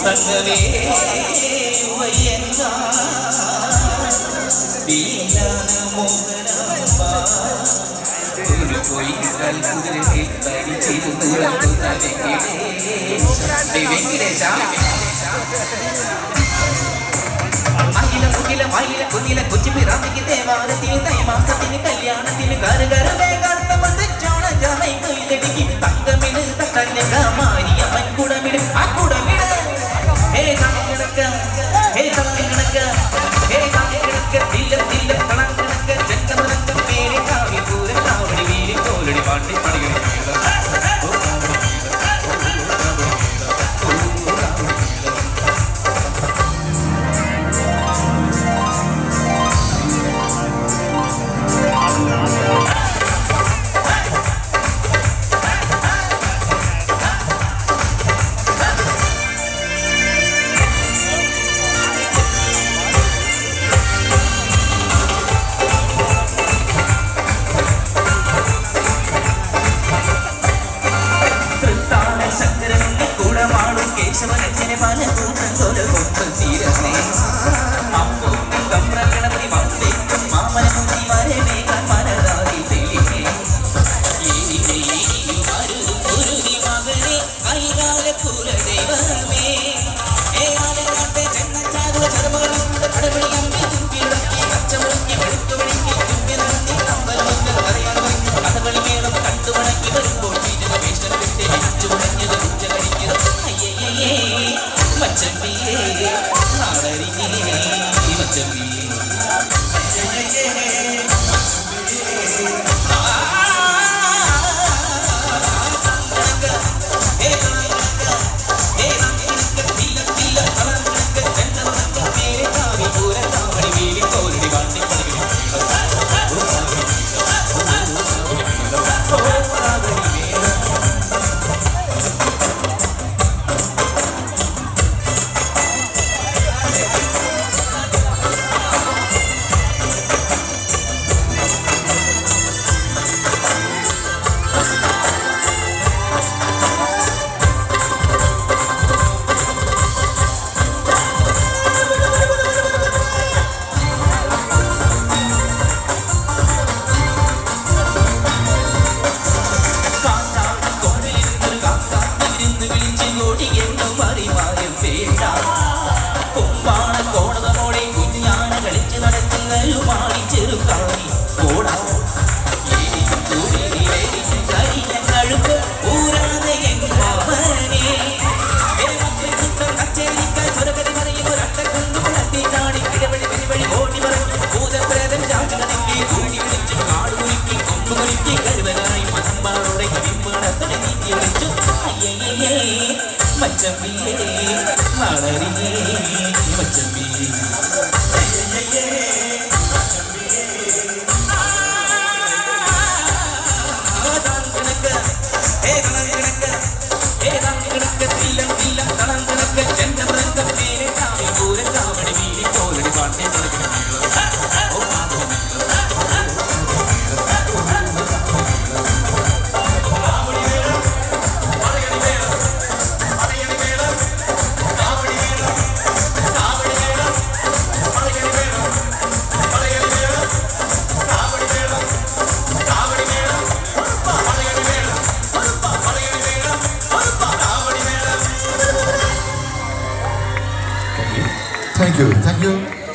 തങ്ങവേ ഒരു പോയി കുതിരയെ തരിച്ചിരുന്നു വെങ്കിടേശ അഖില മുഖില മയില കുതില കൊച്ചിപ്പിറാമിക്ക് ദേവാലത്തിന് തൈമാസത്തിന് കല്യാണത്തിന് കറുകറുടെ കറുത്തമോണ ജാമൈ കൊയിലടിക്ക് തങ്കമിന് തക്കഞ്ഞ മാരിയമ്മൻ കുടമിട് ആ കുടമിട് ഹേ തങ്ങിടക്ക ഹേ തങ്ങിടക്ക ഹേ തങ്ങിടക്ക തില്ല തില്ല പണം കിടക്ക ജന്മനക്ക പേരെ കാവി പൂര കാവടി വീരി കോലടി പാട്ടി പണികൾ കേശവനച്ഛനെ പല കൂട്ടം തൊല കൊമ്പ് തീരമേ അപ്പോ കമ്പ്രകണത്തി മത്തേക്കും മാമനമുത്തി വരവേകാൻ മനതാകി തെളിമേ കുരുതി മകനെ കൈകാല കുലദൈവമേ ഏകാലത്തെ ചെന്നച്ചാകുല ചെറുമകളുടെ കടപടി അമ്പി തുമ്പിടക്കി കച്ചമുടക്കി വെളുത്തുവിളിക്ക് തുമ്പി നടത്തി അമ്പലമൊക്കെ പറയാൻ കഥകളി മേളം കണ്ടുമടക്കി വരുമ്പോൾ വേഷത്തെ വെച്ചു മുടങ്ങിയത് കുറ്റ കഴിക്കുന്നത് മച്ചമ്പിയേ നാടരിഞ്ഞേ മച്ചമ്പിയേ കോണതമോടെ കുഞ്ഞാന കളിച്ച് നടക്കുന്നരുമായി ചെറുക്കാണി ഓടാ കഴുപ്പ് ഊരാതെ എങ്ങാവനെ കച്ചേരിക്കാൻ ചുരകതി പറയുന്ന ഒരട്ടക്കൊണ്ടു കുളത്തി ചാടി ഇടവഴി വെളിവഴി ഓടി പറഞ്ഞു ഭൂതപ്രേതം ചാചകനെങ്കിൽ കൂടി വിളിച്ചു കാടുകുലുക്കി കൊമ്പുകുലുക്കി കരുവനായി മതമ്പാടോടെ കവിമ്പടത്തടി നീക്കി വിളിച്ചു അയ്യേ മച്ചമ്പിയേ നാടരിഞ്ഞേ മച്ചമ്പിയേ Thank you.